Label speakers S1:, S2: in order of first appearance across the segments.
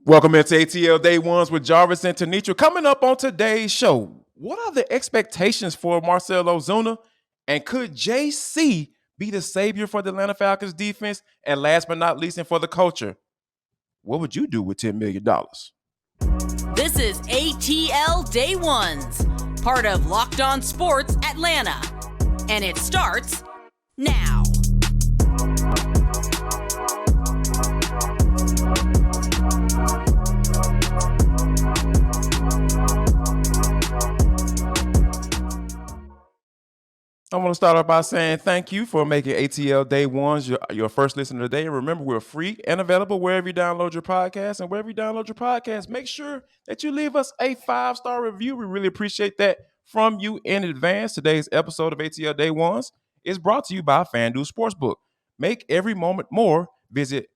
S1: Welcome into ATL Day Ones with Jarvis and Tenitra. Coming up on today's show, what are the expectations for Marcell Ozuna? And could JC be the savior for the Atlanta Falcons defense? And last but not least, and for the culture, what would you do with $10 million?
S2: This is ATL Day Ones, part of Locked On Sports Atlanta. And it starts now.
S1: I want to start off by saying thank you for making ATL Day Ones your first listener today. And remember, we're free and available wherever you download your podcast. And wherever you download your podcast, make sure that you leave us a 5-star review. We really appreciate that from you in advance. Today's episode of ATL Day Ones is brought to you by FanDuel Sportsbook. Make every moment more. Visit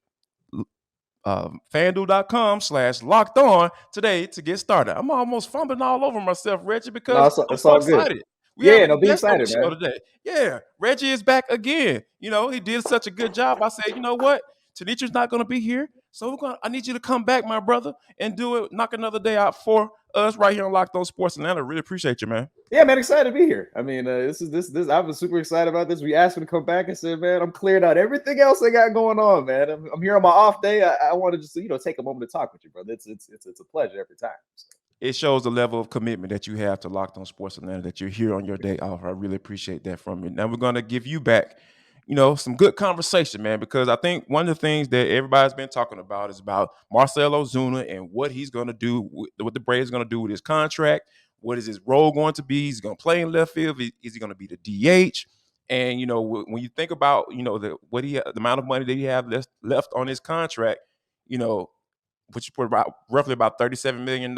S1: FanDuel.com/locked on today to get started. I'm almost fumbling all over myself, Reggie, because I'm so excited.
S3: Good. Be excited,
S1: man. Today. Yeah, Reggie is back again. He did such a good job. I said, you know what? Tanitra's not going to be here, so I need you to come back, my brother, and do it. Knock another day out for us right here on Locked On Sports Atlanta. Really appreciate you, man.
S3: Yeah, man, excited to be here. I mean, this. I was super excited about this. We asked him to come back and said, man, I'm cleared out everything else I got going on, man. I'm here on my off day. I wanted to just take a moment to talk with you, brother. It's a pleasure every time. So.
S1: It shows the level of commitment that you have to Locked On Sports Atlanta, that you're here on your day off. I really appreciate that from you. Now we're going to give you back, some good conversation, man, because I think one of the things that everybody's been talking about is about Marcell Ozuna and what he's going to do, what the Braves are going to do with his contract. What is his role going to be? He's going to play in left field. Is he going to be the DH? And, when you think about, the amount of money that he have left on his contract, which you put roughly about $37 million,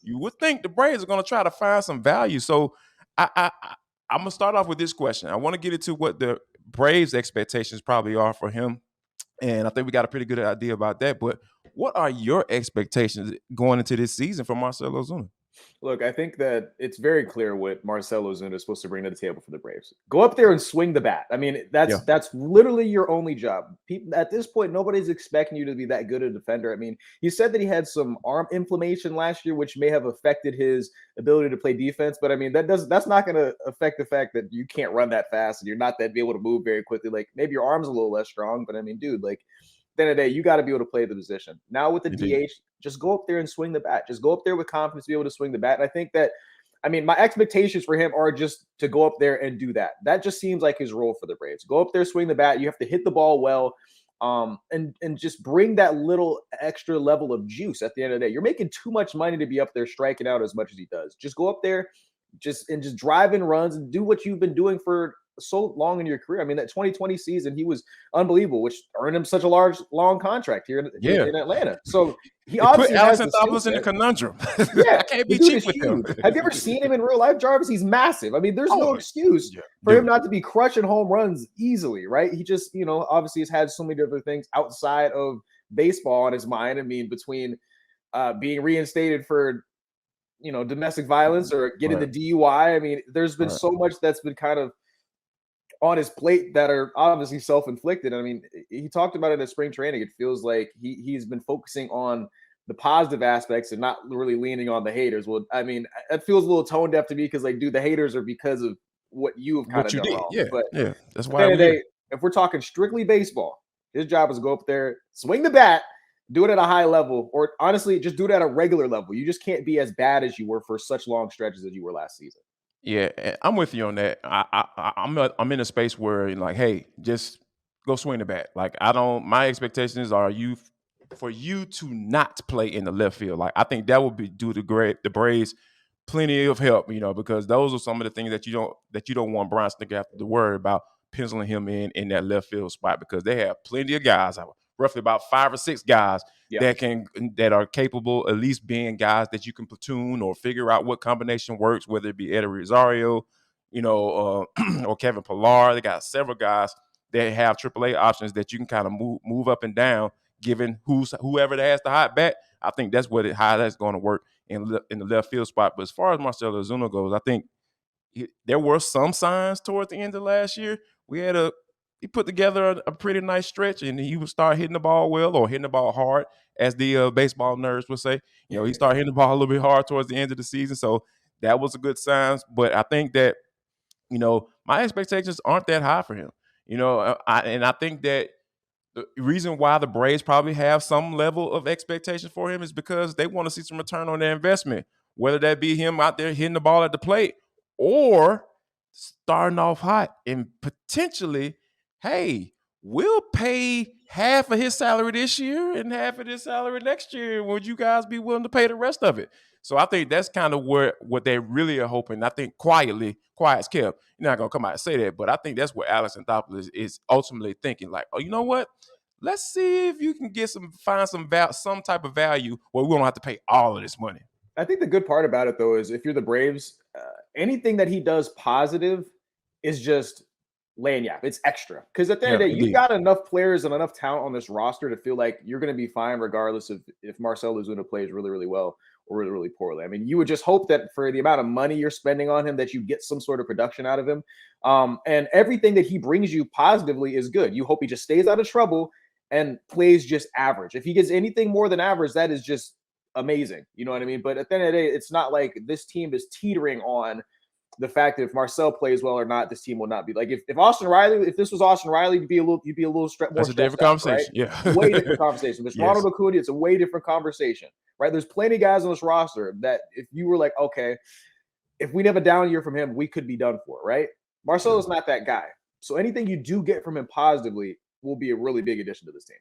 S1: you would think the Braves are going to try to find some value. So I'm going to start off with this question. I want to get into what the Braves' expectations probably are for him. And I think we got a pretty good idea about that. But what are your expectations going into this season for Marcell Ozuna?
S3: Look, I think that it's very clear what Marcell Ozuna is supposed to bring to the table for the Braves. Go up there and swing the bat. I mean, that's literally your only job. People at this point, nobody's expecting you to be that good a defender. I mean, he said that he had some arm inflammation last year, which may have affected his ability to play defense. But I mean, that's not going to affect the fact that you can't run that fast and you're not that be able to move very quickly. Like maybe your arm's a little less strong, but I mean, dude, like. At the end of the day, you got to be able to play the position. Now with the DH, just go up there and swing the bat. Just go up there with confidence to be able to swing the bat. And I think that, my expectations for him are just to go up there and do that. That just seems like his role for the Braves. Go up there, swing the bat. You have to hit the ball well, and just bring that little extra level of juice at the end of the day. You're making too much money to be up there striking out as much as he does. Just go up there, just drive in runs and do what you've been doing for so long in your career. I mean, that 2020 season, he was unbelievable, which earned him such a long contract here in Atlanta. So he obviously
S1: put Alex Anthopoulos in a conundrum.
S3: Yeah,
S1: I can't be cheap with him.
S3: Have you ever seen him in real life, Jarvis? He's massive. I mean, there's no excuse for him not to be crushing home runs easily, right? He just, obviously has had so many different things outside of baseball on his mind. I mean, between being reinstated for domestic violence or getting the DUI. I mean, there's been so much that's been kind of on his plate that are obviously self-inflicted. I mean, he talked about it in spring training. It feels like he's been focusing on the positive aspects and not really leaning on the haters. Well, I mean, it feels a little tone deaf to me because the haters are because of what you have kind of done wrong.
S1: Yeah,
S3: but
S1: that's why.
S3: If we're talking strictly baseball, his job is to go up there, swing the bat, do it at a high level, or honestly, just do it at a regular level. You just can't be as bad as you were for such long stretches as you were last season.
S1: Yeah, I'm with you on that. I'm in a space where hey, just go swing the bat. My expectations are for you to not play in the left field. I think that would do the Braves plenty of help, because those are some of the things that you don't want Brian Snitker have to worry about penciling him in that left field spot, because they have plenty of guys, roughly about 5 or 6 guys that are capable at least being guys that you can platoon or figure out what combination works, whether it be Eddie Rosario, or Kevin Pillar. They got several guys that have AAA options that you can kind of move up and down, given whoever has the hot bat. I think that's how that's going to work in the left field spot. But as far as Marcell Ozuna goes, I think there were some signs towards the end of last year. he put together a pretty nice stretch, and he would start hitting the ball well or hitting the ball hard, as the baseball nerds would say. He started hitting the ball a little bit hard towards the end of the season, so that was a good sign. But I think that my expectations aren't that high for him. I think that the reason why the Braves probably have some level of expectation for him is because they want to see some return on their investment, whether that be him out there hitting the ball at the plate or starting off hot and potentially, hey, we'll pay half of his salary this year and half of his salary next year. Would you guys be willing to pay the rest of it? So I think that's kind of what they really are hoping. I think quiet's kept. You're not gonna come out and say that, but I think that's what Alex Anthopoulos is ultimately thinking. Like, oh, you know what? Let's see if you can find some type of value where we don't have to pay all of this money.
S3: I think the good part about it, though, is if you're the Braves, anything that he does positive is just laying yap. It's extra. Because at the end of the day, you've got enough players and enough talent on this roster to feel like you're going to be fine regardless of if Marcell Ozuna plays really, really well or really, really poorly. I mean, you would just hope that for the amount of money you're spending on him that you get some sort of production out of him. And everything that he brings you positively is good. You hope he just stays out of trouble and plays just average. If he gets anything more than average, that is just amazing. You know what I mean? But at the end of the day, it's not like this team is teetering on the fact that if Marcell plays well or not, this team will not be like if Austin Riley, if this was Austin Riley, you'd be a little more
S1: That's a different conversation. Right?
S3: Yeah. Way different conversation. But Ronald Acuna, it's a way different conversation, right? There's plenty of guys on this roster that if you were like, okay, if we have a down year from him, we could be done for, right? Marcell is not that guy. So anything you do get from him positively will be a really big addition to this team.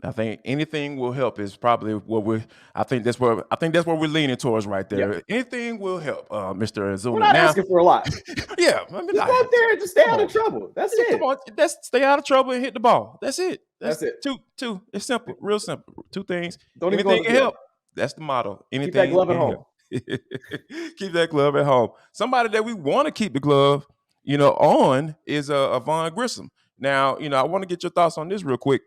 S1: I think anything will help is probably what I think that's where we're leaning towards right there. Yep. Anything will help, Mr. Ozuna.
S3: We're not asking for a lot.
S1: Yeah,
S3: I mean, just go out there and just stay out of trouble. That's it.
S1: Come on, stay out of trouble and hit the ball. That's it.
S3: That's it.
S1: Two. It's simple, real simple. Two things.
S3: Don't
S1: Anything can help. That's the motto. Anything.
S3: Keep that glove at home.
S1: Keep that glove at home. Somebody that we want to keep the glove, on is Vaughn Grissom. Now, I want to get your thoughts on this real quick.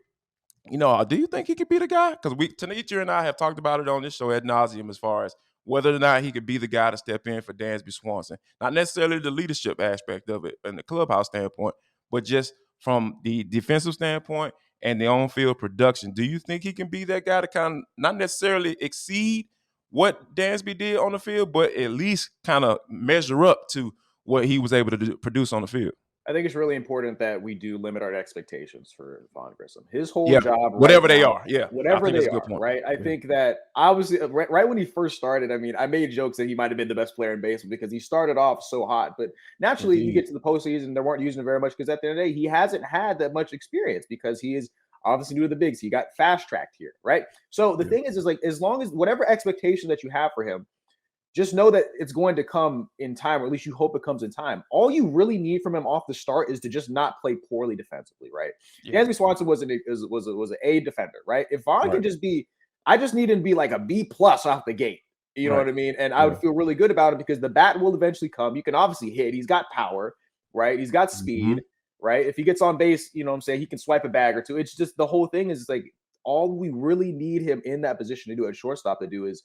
S1: Do you think he could be the guy? Because Tenitra and I have talked about it on this show ad nauseum as far as whether or not he could be the guy to step in for Dansby Swanson. Not necessarily the leadership aspect of it and the clubhouse standpoint, but just from the defensive standpoint and the on-field production. Do you think he can be that guy to kind of not necessarily exceed what Dansby did on the field, but at least kind of measure up to what he was able to produce on the field?
S3: I think it's really important that we do limit our expectations for Vaughn Grissom. His whole job,
S1: whatever they are,
S3: whatever they are, right? I think that obviously, right when he first started, I mean, I made jokes that he might have been the best player in baseball because he started off so hot. But naturally, you get to the postseason, they weren't using it very much because at the end of the day, he hasn't had that much experience because he is obviously new to the bigs. He got fast tracked here, right? So the thing is like as long as whatever expectation that you have for him, just know that it's going to come in time, or at least you hope it comes in time. All you really need from him off the start is to just not play poorly defensively, right? Dansby Swanson was an A defender, right? If Vaughn can just be, I just need him to be like a B+ off the gate. You know what I mean? And I would feel really good about it because the bat will eventually come. You can obviously hit. He's got power, right? He's got speed, right? If he gets on base, you know what I'm saying, he can swipe a bag or two. It's just the whole thing is like all we really need him in that position to do at shortstop to do is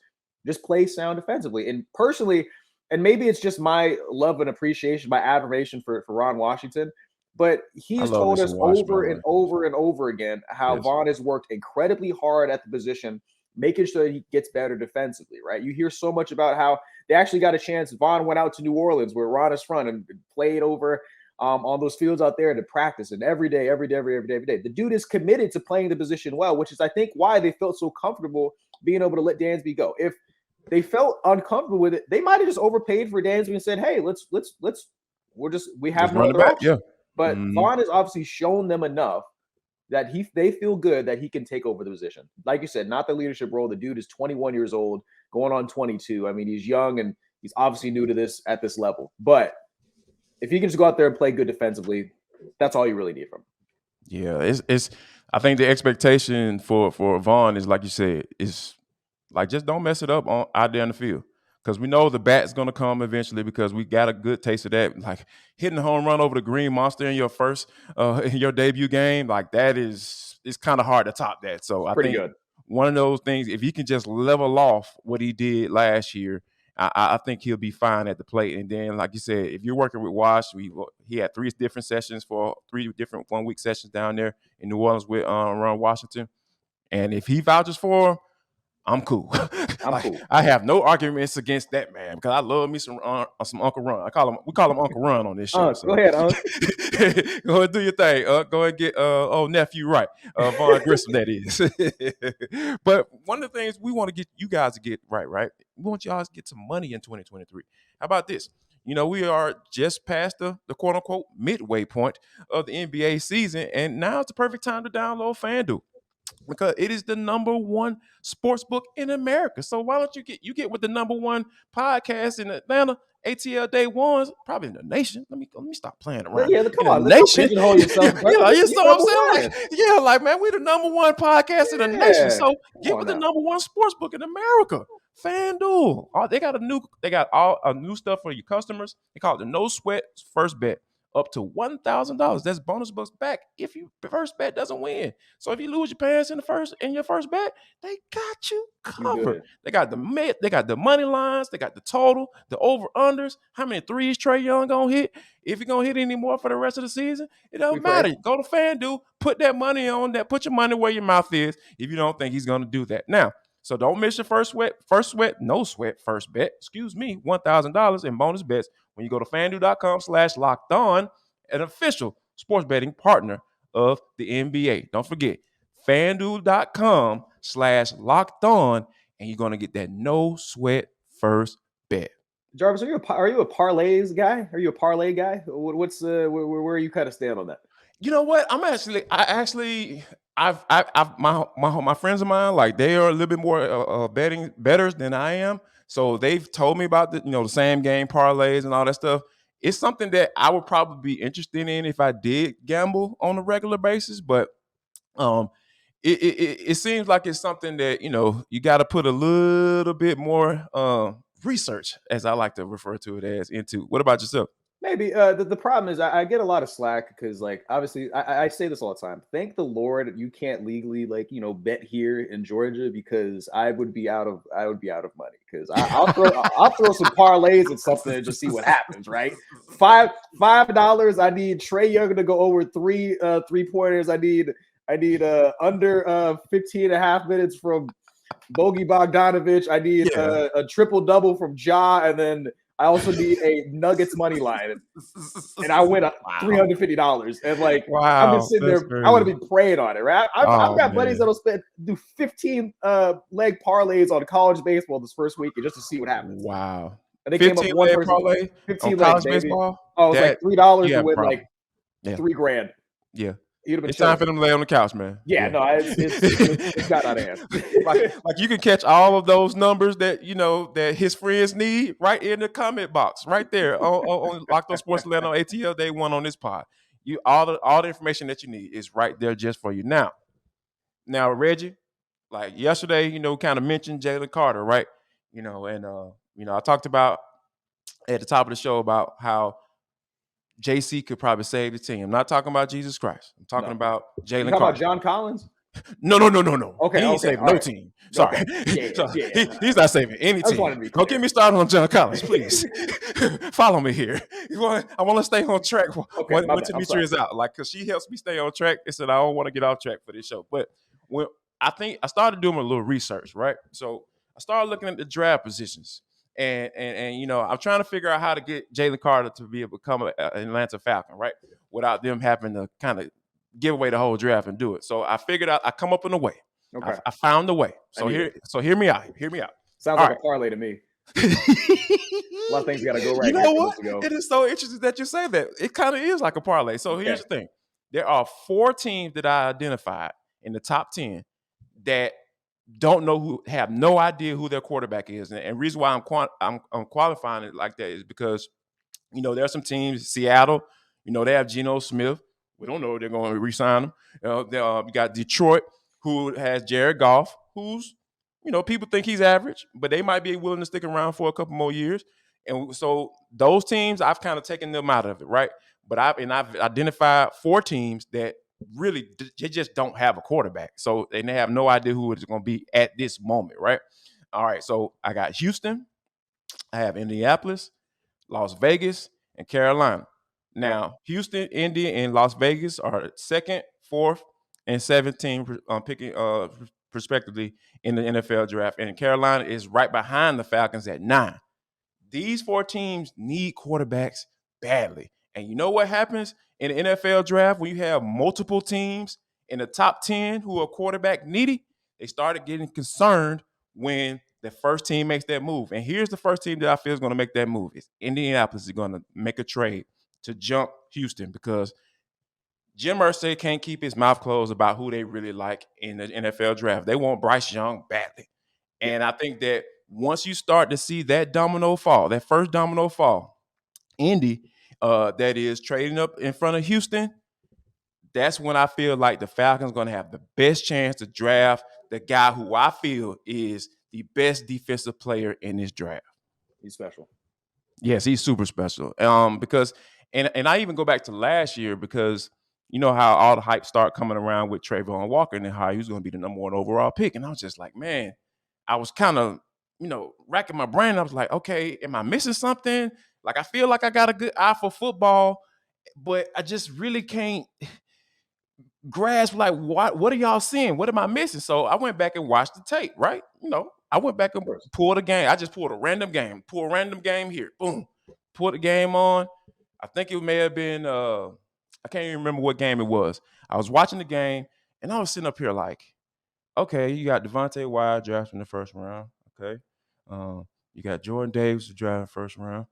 S3: just play sound defensively. And personally, and maybe it's just my love and appreciation, my admiration for Ron Washington, but he's told us over and over and over again how Vaughn has worked incredibly hard at the position, making sure that he gets better defensively, right? You hear so much about how they actually got a chance. Vaughn went out to New Orleans where Ron is from and played over on those fields out there to practice. And every day. The dude is committed to playing the position well, which is, I think, why they felt so comfortable being able to let Dansby go. If they felt uncomfortable with it, they might have just overpaid for Dansby and said, "Hey, we have no other option." But Vaughn has obviously shown them enough that they feel good that he can take over the position. Like you said, not the leadership role. The dude is 21 years old, going on 22. I mean, he's young and he's obviously new to this at this level. But if he can just go out there and play good defensively, that's all you really need from him.
S1: Yeah, it's. I think the expectation for Vaughn is, like you said, is like just don't mess it up out there in the field, because we know the bat's going to come eventually, because we got a good taste of that. Like hitting a home run over the Green Monster in your first in your debut game, like that it's kind of hard to top that. So I think one of those things, if he can just level off what he did last year, I think he'll be fine at the plate. And then, like you said, if you're working with Wash, he had 3 different sessions for 3 different 1-week sessions down there in New Orleans with Ron Washington. And if he vouches for him, I'm cool.
S3: I'm cool.
S1: I have no arguments against that, man, because I love me some Uncle Ron. We call him Uncle Ron on this show. So.
S3: Go ahead, Unc.
S1: Go ahead, do your thing. Go ahead and get nephew right. Vaughn Grissom, that is. But one of the things we want to get you guys to get right. We want y'all to get some money in 2023. How about this? We are just past the quote unquote midway point of the NBA season, and now it's the perfect time to download FanDuel, because it is the number one sports book in America. So why don't you get with the number one podcast in Atlanta, ATL Day Ones, probably in the nation. Let me stop playing around.
S3: Yeah, come on,
S1: let's
S3: pigeonhole yourself.
S1: You know what I'm saying? Like man, we the number one podcast in the nation. So get with the number one sports book in America. FanDuel. They got a new stuff for your customers. They call it the No Sweat First Bet. Up to $1,000. That's bonus bucks back if your first bet doesn't win. So if you lose your pants in your first bet, they got you covered. They got the money lines, they got the total, the over-unders, how many threes Trae Young gonna hit, if you're gonna hit any more for the rest of the season. It doesn't matter. Go to FanDuel, put that money on that, put your money where your mouth is if you don't think he's gonna do that. Now, so don't miss your first bet, first bet, $1,000 in bonus bets when you go to FanDuel.com/lockedon, an official sports betting partner of the NBA. Don't forget, FanDuel.com/lockedon, and you're going to get that no sweat first bet.
S3: Jarvis, are you a parlays guy? Are you a parlay guy? What's where you kind of stand on that?
S1: You know what? My friends of mine, like they are a little bit more betters than I am. So they've told me about the same game parlays and all that stuff. It's something that I would probably be interested in if I did gamble on a regular basis. But it seems like it's something that you got to put a little bit more research, as I like to refer to it as, into. What about yourself?
S3: Maybe the problem is I get a lot of slack because, like, obviously I say this all the time. Thank the Lord you can't legally bet here in Georgia, because I would be out of money, because I'll throw some parlays and something and just see what happens. Right, $5 I need Trae Young to go over 3 3-pointers. I need under 15 and a half minutes from Bogey Bogdanovich. I need a triple double from Ja, and then I also need a Nuggets money line, and I win $350. And I'm just sitting there. Crazy. I want to be praying on it, right? I've got buddies that'll do 15 leg parlays on college baseball this first week just to see what happens.
S1: Wow!
S3: And they came up with one person,
S1: parlay
S3: 15
S1: college
S3: legs,
S1: baseball.
S3: Oh, it was $3 to win $3,000.
S1: Yeah.
S3: It's
S1: time for them to lay on the couch, man.
S3: No, it's got out of hand.
S1: like you can catch all of those numbers that that his friends need right in the comment box, right there on Locked On Sports Atlanta on ATL Day One on this pod. All the information that you need is right there just for you. Now, Reggie, like yesterday, kind of mentioned Jalen Carter, right? I talked about at the top of the show about how JC could probably save the team. I'm not talking about Jesus Christ. I'm talking about Jalen Carter.
S3: About John Collins?
S1: No.
S3: Okay,
S1: he ain't saving no team. Sorry. Okay. He's not saving any team. Don't get me started on John Collins, please. Follow me here. I want to stay on track when Tenitra is out. Because she helps me stay on track. I said I don't want to get off track for this show. But when I started doing a little research, right? So I started looking at the draft positions. And I'm trying to figure out how to get Jalen Carter to be able to become an Atlanta Falcon, right? Without them having to kind of give away the whole draft and do it. So I figured out I come up in a way. Okay. I found a way. So hear me out.
S3: Sounds like a parlay to me. A lot of things got to go right.
S1: You know what? It is so interesting that you say that. It kind of is like a parlay. So here's the thing. There are 4 teams that I identified in the top 10 that have no idea who their quarterback is. And the reason why I'm qualifying it like that is because, there are some teams, Seattle, they have Geno Smith. We don't know if they're going to re-sign him. You got Detroit, who has Jared Goff, who's, people think he's average, but they might be willing to stick around for a couple more years. And so those teams, I've kind of taken them out of it, right? But I've identified 4 teams that really they just don't have a quarterback. So they have no idea who it's going to be at this moment, right? All right, so I got Houston, I have Indianapolis, Las Vegas, and Carolina.
S3: Yeah,
S1: Now, Houston, Indy, and Las Vegas are second, fourth, and 17 picking respectively in the NFL draft. And Carolina is right behind the Falcons at 9. These 4 teams need quarterbacks badly. And you know what happens in the NFL draft when you have multiple teams in the top 10 who are quarterback needy? They started getting concerned when the first team makes that move. And here's the first team that I feel is going to make that move. It's Indianapolis is going to make a trade to jump Houston because Jim Irsay can't keep his mouth closed about who they really like in the NFL draft. They want Bryce Young badly.
S3: yeah.
S1: And I think that once you start to see that domino fall, that first domino fall, Indy, that is trading up in front of Houston, that's when I feel like the Falcons going to have the best chance to draft the guy who I feel is the best defensive player in this draft.
S3: He's special.
S1: Yes, he's super special. Because and I even go back to last year because you know how all the hype started coming around with Trayvon Walker and how he was going to be the number 1 overall pick, and I was just like, man, I was kind of racking my brain. I was like, okay, am I missing something? Like I feel like I got a good eye for football, but I just really can't grasp like what are y'all seeing? What am I missing? So I went back and watched the tape, right? I went back and pulled a game. I just pulled a random game. Pull a random game here. Boom. Put the game on. I think it may have been I can't even remember what game it was. I was watching the game and I was sitting up here like, okay, you got Devontae Wyatt drafted in the first round. Okay. You got Jordan Davis drafted in the first round.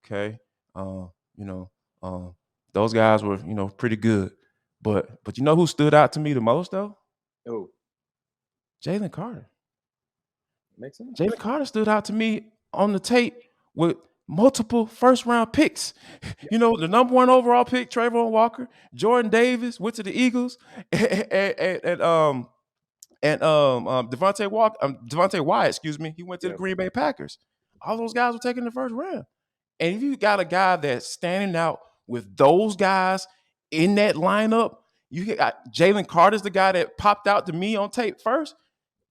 S1: Okay. You know, those guys were, pretty good. But you know who stood out to me the most though?
S3: Oh,
S1: Jalen Carter.
S3: makes sense.
S1: Jalen Carter stood out to me on the tape with multiple first round picks. The number 1 overall pick, Trayvon Walker, Jordan Davis went to the Eagles, and Devontae Wyatt, excuse me, he went to the Green Bay Packers. All those guys were taken in the first round. And if you got a guy that's standing out with those guys in that lineup, you got Jalen Carter's the guy that popped out to me on tape first.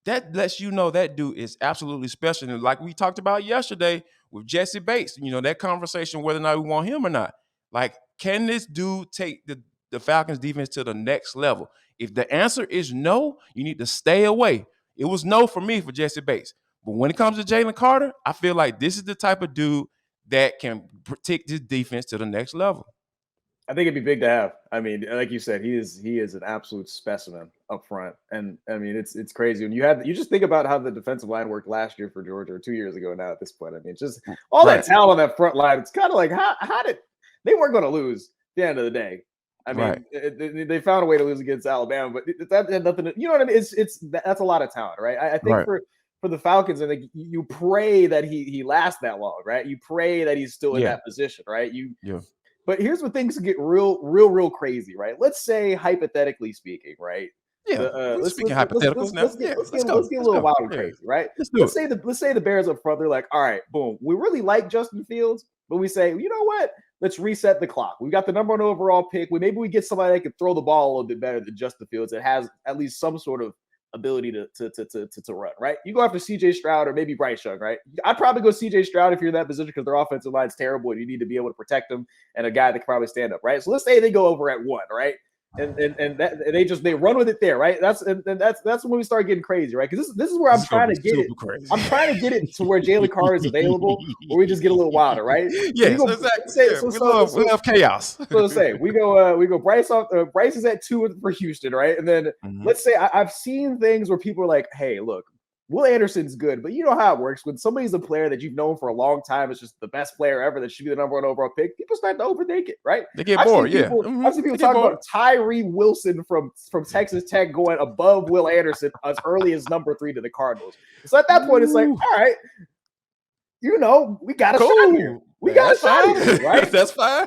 S1: That lets you know that dude is absolutely special. And like we talked about yesterday with Jesse Bates, that conversation whether or not we want him or not. Like, can this dude take the Falcons defense to the next level? If the answer is no, you need to stay away. It was no for me for Jesse Bates. But when it comes to Jalen Carter, I feel like this is the type of dude that can take this defense to the next level.
S3: I think it'd be big to have. I mean, like you said, he is an absolute specimen up front, and I mean, it's crazy when you just think about how the defensive line worked last year for Georgia or 2 years ago. Now at this point, I mean, it's just all that talent on that front line. It's kind of like how did they weren't going to lose at the end of the day. I mean, they found a way to lose against Alabama, but that had nothing to, you know what I mean? That's a lot of talent, right? I think for the Falcons, I think you pray that he lasts that long, right? You pray that he's still in that position, right? But here's where things get real crazy, right? Let's say, hypothetically speaking, right?
S1: Yeah, let's get a
S3: little wild and crazy, right? Let's say the Bears up front, they're like, all right, boom, we really like Justin Fields, but we say, you know what? Let's reset the clock. We got the number 1 overall pick. Maybe we get somebody that can throw the ball a little bit better than Justin Fields that has at least some sort of ability to run, right? You go after CJ Stroud or maybe Bryce Young, right? I'd probably go CJ Stroud if you're in that position because their offensive line's terrible and you need to be able to protect them and a guy that can probably stand up, right? So let's say they go over at 1, right? And they run with it there, right? That's when we start getting crazy, right? Because this is where I'm trying to get it.
S1: Crazy.
S3: I'm trying to get it to where Jalen Carter is available, or we just get a little wilder, right?
S1: Yes, exactly. We love chaos.
S3: So let's say we go Bryce off. Bryce is at 2 for Houston, right? And then let's say I've seen things where people are like, "Hey, look, Will Anderson's good, but you know how it works. When somebody's a player that you've known for a long time, it's just the best player ever that should be the number 1 overall pick, people start to overthink it, right?
S1: They get bored,
S3: I've seen people talk about Tyree Wilson from Texas Tech going above Will Anderson as early as number 3 to the Cardinals. So at that point, it's like, all right, we got a shot here. We got a shot here, right?
S1: That's fine.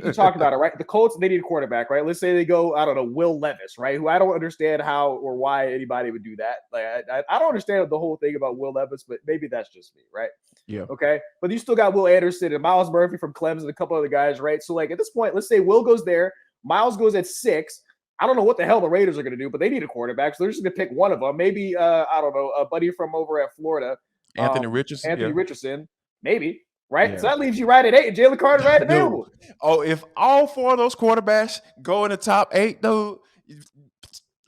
S3: You talk about it, right? The Colts, they need a quarterback, right? Let's say they go, I don't know, Will Levis, right? Who I don't understand how or why anybody would do that. Like, I don't understand the whole thing about Will Levis, but maybe that's just me, right?
S1: Yeah.
S3: Okay. But you still got Will Anderson and Miles Murphy from Clemson and a couple other guys, right? So, like, at this point, let's say Will goes there, Miles goes at 6. I don't know what the hell the Raiders are going to do, but they need a quarterback, so they're just going to pick one of them. Maybe, I don't know, a buddy from over at Florida.
S1: Anthony Richardson.
S3: Richardson. Maybe. Right?
S1: Yeah.
S3: So that leaves you right at 8 and Jalen Carter right available.
S1: Oh, if all 4 of those quarterbacks go in the top 8, though,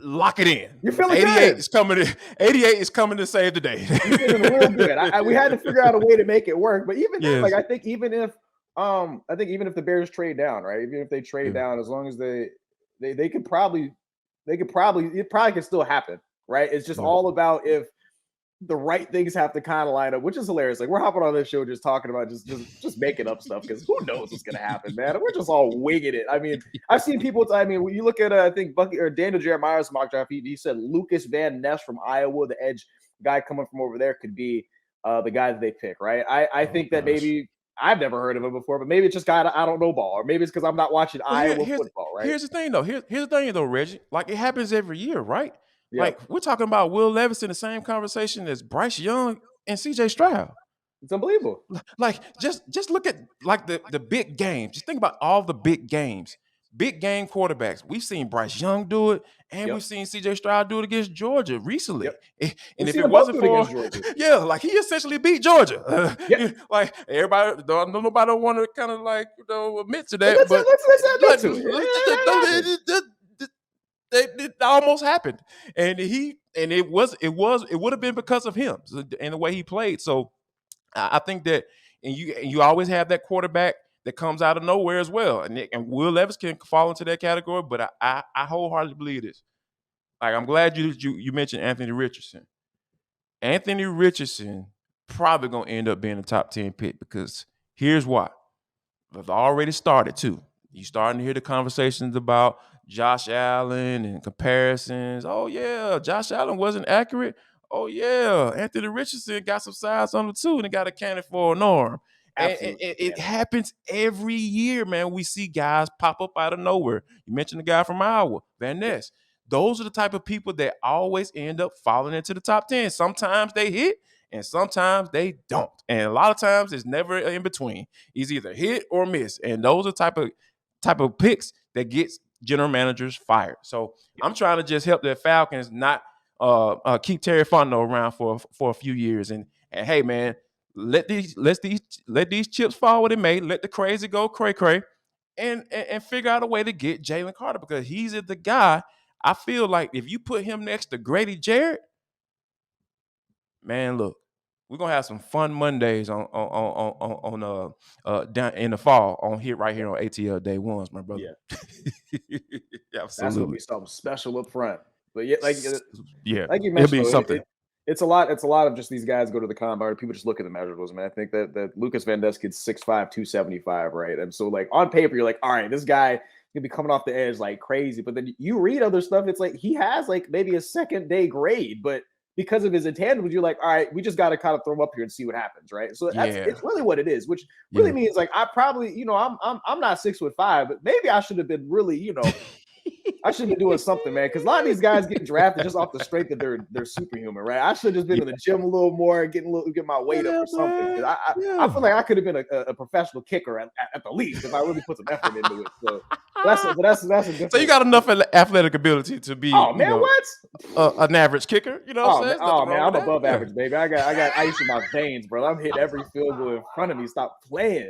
S1: lock it in.
S3: You're feeling
S1: 88
S3: good.
S1: is coming. 88 is coming to save the day.
S3: You're feeling real good. We had to figure out a way to make it work. But even then, like I think even if the Bears trade down, right? Even if they trade down, as long as they could probably it probably can still happen, right? It's just all about if the right things have to kind of line up, which is hilarious. Like we're hopping on this show just talking about just making up stuff because who knows what's gonna happen, man? We're just all winging it. I mean, I've seen people. I mean, when you look at I think Bucky or Daniel Jeremiah's mock draft, he said Lucas Van Ness from Iowa, the edge guy coming from over there, could be the guy that they pick, right? I think that maybe I've never heard of him before, but maybe it's just guy I don't know ball, or maybe it's because I'm not watching Iowa football, right?
S1: Here's the thing, though. Here's the thing, though, Reggie. Like it happens every year, right?
S3: Yep.
S1: Like we're talking about Will Levis in the same conversation as Bryce Young and CJ Stroud.
S3: It's unbelievable.
S1: Like just look at like the big games. Just think about all the big games. Big game quarterbacks. We've seen Bryce Young do it, and we've seen CJ Stroud do it against Georgia recently. And if it wasn't for like he essentially beat Georgia. Like everybody, nobody don't want to kind of like admit to that, but let's admit to it. It almost happened, and it would have been because of him and the way he played. So I think that, and you always have that quarterback that comes out of nowhere as well, and Will Levis can fall into that category. But I wholeheartedly believe this. Like I'm glad you mentioned Anthony Richardson. Anthony Richardson probably gonna end up being a top 10 pick because here's why. They've already started too. You starting to hear the conversations about Josh Allen and comparisons. Oh yeah, Josh Allen wasn't accurate. Oh yeah, Anthony Richardson got some size on the too and got a cannon for an arm. And it happens every year, man. We see guys pop up out of nowhere. You mentioned the guy from Iowa, Van Ness. Those are the type of people that always end up falling into the top 10. Sometimes they hit and sometimes they don't. And a lot of times it's never in between. It's either hit or miss. And those are type of picks that gets general managers fired. So I'm trying to just help the Falcons not keep Terry Fontenot around for a few years. And hey, man, let these chips fall where they may. Let the crazy go cray, and figure out a way to get Jalen Carter because he's the guy. I feel like if you put him next to Grady Jarrett, man, look, we're gonna have some fun Mondays on down in the fall right here on ATL Day Ones, my brother.
S3: Yeah,
S1: absolutely.
S3: That's gonna be something special up front. But like you mentioned,
S1: it'll be something.
S3: It's a lot of just these guys go to the combine. People just look at the measurables, man. I think that Lucas Van Ness kid's 6'5", 275, right? And so like on paper, you're like, all right, this guy can be coming off the edge like crazy. But then you read other stuff, it's like he has like maybe a second day grade, but because of his intangibles, you're like, all right, we just got to kind of throw him up here and see what happens, right? So it's really what it is, which really means like I probably, I'm not 6'5", but maybe I should have been really, I should be doing something, man, because a lot of these guys get drafted just off the strength that they're superhuman, right? I should have just been in the gym a little more, get my weight up or something. I feel like I could have been a professional kicker at the least if I really put some effort into it. So that's a different.
S1: So you got enough athletic ability to be, an average kicker, you know? What I'm saying?
S3: I'm above average, baby. I got ice in my veins, bro. I'm hitting every field goal in front of me. Stop playing.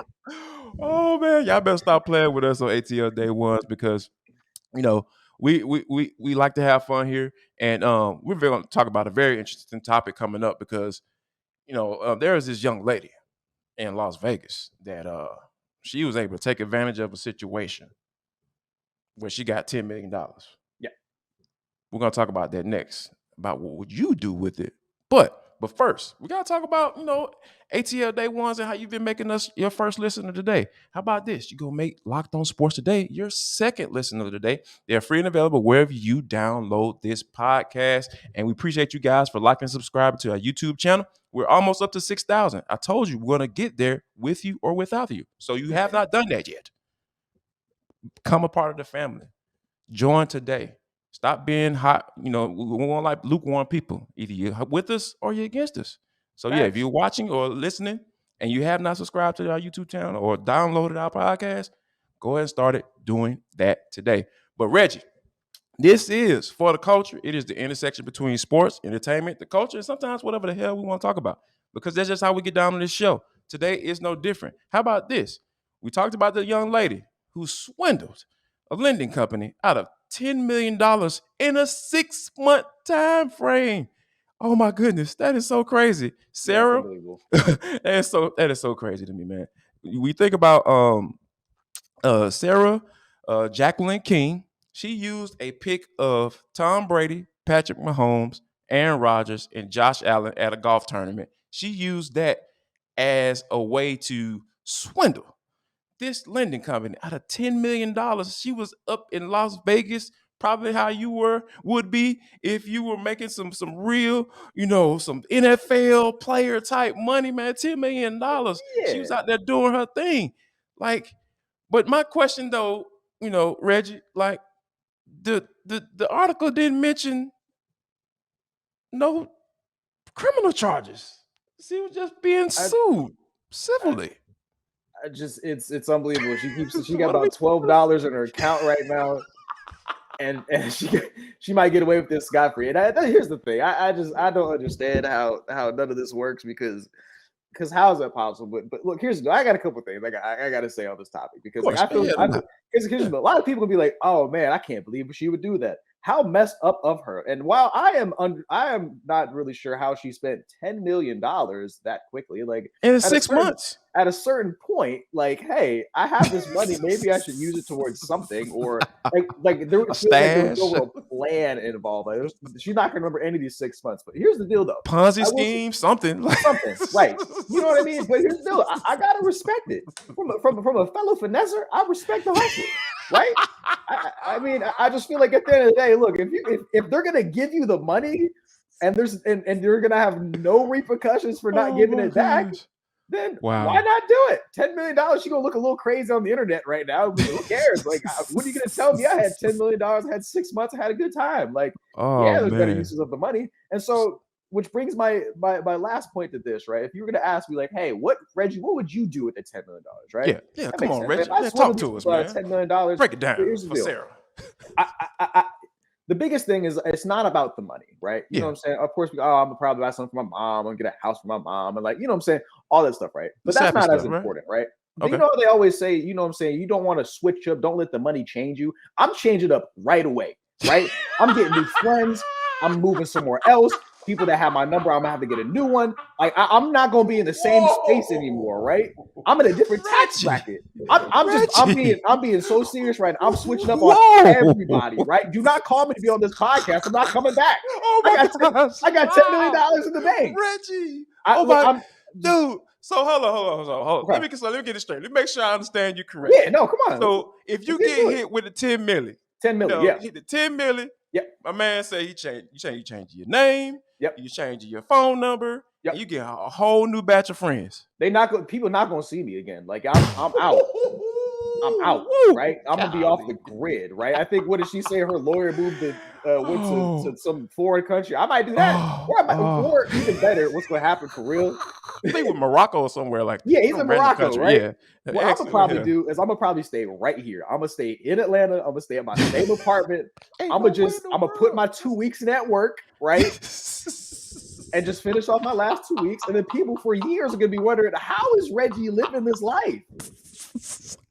S1: Oh man, y'all better stop playing with us on ATL Day Ones because we like to have fun here, and we're going to talk about a very interesting topic coming up because there is this young lady in Las Vegas that she was able to take advantage of a situation where she got $10 million.
S3: Yeah,
S1: we're going to talk about that next, about what would you do with it. But first, we got to talk about, ATL Day Ones and how you've been making us your first listener today. How about this? You're going to make Locked On Sports Today your second listener today. They're free and available wherever you download this podcast. And we appreciate you guys for liking and subscribing to our YouTube channel. We're almost up to 6,000. I told you we're going to get there with you or without you. So you have not done that yet. Become a part of the family. Join today. Stop being hot. We want like lukewarm people. Either you're with us or you're against us. So yeah, if you're watching or listening and you have not subscribed to our YouTube channel or downloaded our podcast, go ahead and start doing that today. But Reggie, this is For the Culture. It is the intersection between sports, entertainment, the culture, and sometimes whatever the hell we want to talk about. Because that's just how we get down on this show. Today is no different. How about this? We talked about the young lady who swindled a lending company out of $10 million in a 6-month time frame. Oh my goodness, that is so crazy.
S3: Yeah, it's
S1: Sarah,
S3: unbelievable.
S1: that is so crazy to me, man. We think about Sara Jacqueline King. She used a pic of Tom Brady, Patrick Mahomes, Aaron Rodgers, and Josh Allen at a golf tournament. She used that as a way to swindle this lending company out of $10 million. She was up in Las Vegas, probably how you would be if you were making some real, some NFL player type money, man. $10 million. She was
S3: Yeah.
S1: out there doing her thing. Like, but my question though, Reggie, like the article didn't mention no criminal charges. She was just being sued civilly.
S3: It's unbelievable. She got
S1: What are we
S3: about $12 in her account right now, and she might get away with this scot-free. And here's the thing: I don't understand how none of this works because how is that possible? But look, I got a couple things I got to say on this topic because
S1: course,
S3: I feel
S1: yeah,
S3: because a lot of people will be like, oh man, I can't believe she would do that. How messed up of her. And while I am not really sure how she spent $10 million that quickly, like
S1: in 6 months.
S3: At a certain point, like, hey, I have this money. Maybe I should use it towards something, or there was no plan involved. Like, she's not gonna remember any of these 6 months. But here's the deal, though:
S1: Ponzi scheme, something,
S3: right? You know what I mean? But here's the deal: I gotta respect it from a fellow finesser. I respect the hustle, right? I mean, I just feel like at the end of the day, look, if they're gonna give you the money and you're gonna have no repercussions for not giving it back, then why not do it? $10 million, she's gonna look a little crazy on the internet right now. Who cares? Like, what are you gonna tell me? I had $10 million, had 6 months, I had a good time. Like, there's better uses of the money. And so, which brings my last point to this, right? If you were gonna ask me, like, hey, Reggie, what would you do with the $10 million, right?
S1: Yeah, come on, Reggie.
S3: Talk to us, man. $10 million.
S1: Break it down for Sarah.
S3: The biggest thing is it's not about the money, right? You know what I'm saying? Of course, I'm gonna probably buy something for my mom. I'm gonna get a house for my mom, and you know what I'm saying? All that stuff, right? But that's not as important, right? Okay. You know they always say, you know what I'm saying? You don't want to switch up. Don't let the money change you. I'm changing up right away, right? I'm getting new friends. I'm moving somewhere else. People that have my number, I'm gonna have to get a new one. Like, I'm not gonna be in the same space anymore, right? I'm in a different tax bracket. I'm being so serious right now. I'm switching up on everybody, right? Do not call me to be on this podcast. I'm not coming back. I got $10 million in the bank,
S1: Reggie. Dude. So hold on.
S3: Okay.
S1: Let me get it straight. Let me make sure I understand you correctly.
S3: Yeah, no, come on.
S1: So if you get hit with the 10 million, hit the 10 million.
S3: Yep.
S1: My man said you change your name.
S3: Yep.
S1: You change your phone number. Yep. You get a whole new batch of friends.
S3: People not gonna see me again. Like, I'm out. I'm out, right? I'm gonna be off the grid, right? I think, what did she say? Her lawyer went to some foreign country. I might do that, or even better, what's gonna happen for real?
S1: I think with Morocco or somewhere like that.
S3: Yeah, he's in Morocco,
S1: country.
S3: right?
S1: Yeah.
S3: What I'm gonna probably stay right here. I'm gonna stay in Atlanta. I'm gonna stay at my same apartment. I'm gonna put my 2 weeks in at work, right? And just finish off my last 2 weeks, and then people for years are gonna be wondering, how is Reggie living this life?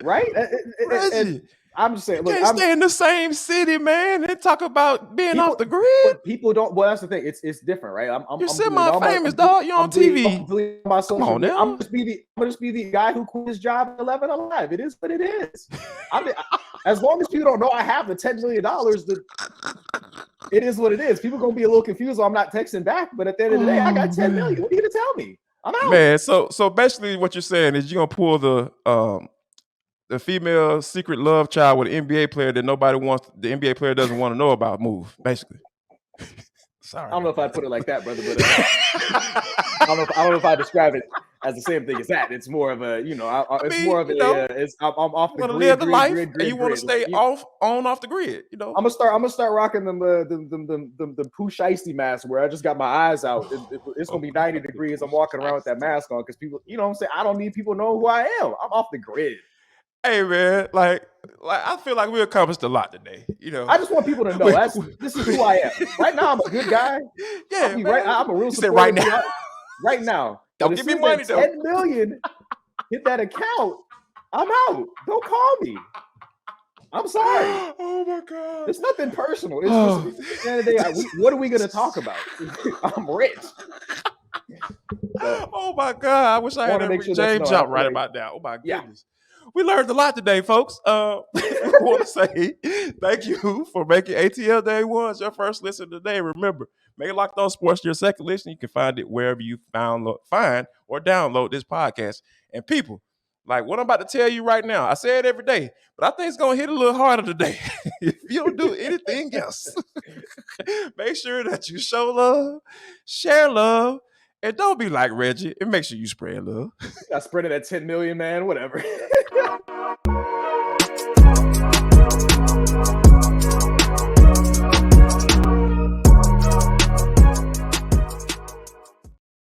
S3: Right? And I'm just saying, look,
S1: can't stay in the same city, man, and talk about being off the grid.
S3: People don't. Well, that's the thing. It's different, right?
S1: You're semi-famous, dog. You're on TV.
S3: Come on now. I'm just be the guy who quit his job at 11 alive. It is what it is. As long as people don't know I have the $10 million, it is what it is. People gonna be a little confused. I'm not texting back, but at the end of the day, I got $10 million. What are you gonna tell me? I'm out,
S1: man. So basically, what you're saying is you're gonna pull the female secret love child with an NBA player that nobody wants. The NBA player doesn't want to know about. Move, basically. Sorry.
S3: I don't know if I put it like that, brother, but I don't know if I describe it as the same thing as that. It's more of a, I'm off the grid.
S1: Live the life, and you want to stay off the grid.
S3: I'm gonna start rocking them poo shiesty masks where I just got my eyes out. It's gonna be 90 degrees. I'm walking around with that mask on because people, you know what I'm saying? I don't need people to know who I am. I'm off the grid.
S1: Hey man, like I feel like we accomplished a lot today.
S3: I just want people to know this is who I am. Right now, I'm a good guy.
S1: Yeah,
S3: I'm a real supporter.
S1: right now.
S3: Right now,
S1: Don't give me money, though.
S3: 10 million hit that account, I'm out. Don't call me. I'm sorry.
S1: Oh my God.
S3: It's nothing personal. It's just at the end of the day, what are we going to talk about? I'm rich.
S1: Oh my God. I wish I had that James jump right about now. Oh my goodness. We learned a lot today, folks. I want to say thank you for making ATL Day Ones your first listen today. Remember, make Locked On Sports your second listen. You can find it wherever you find or download this podcast. And people, like what I'm about to tell you right now, I say it every day, but I think it's going to hit a little harder today. If you don't do anything else, make sure that you show love, share love, and don't be like Reggie. And make sure you spread love.
S3: I spread it at 10 million, man. Whatever.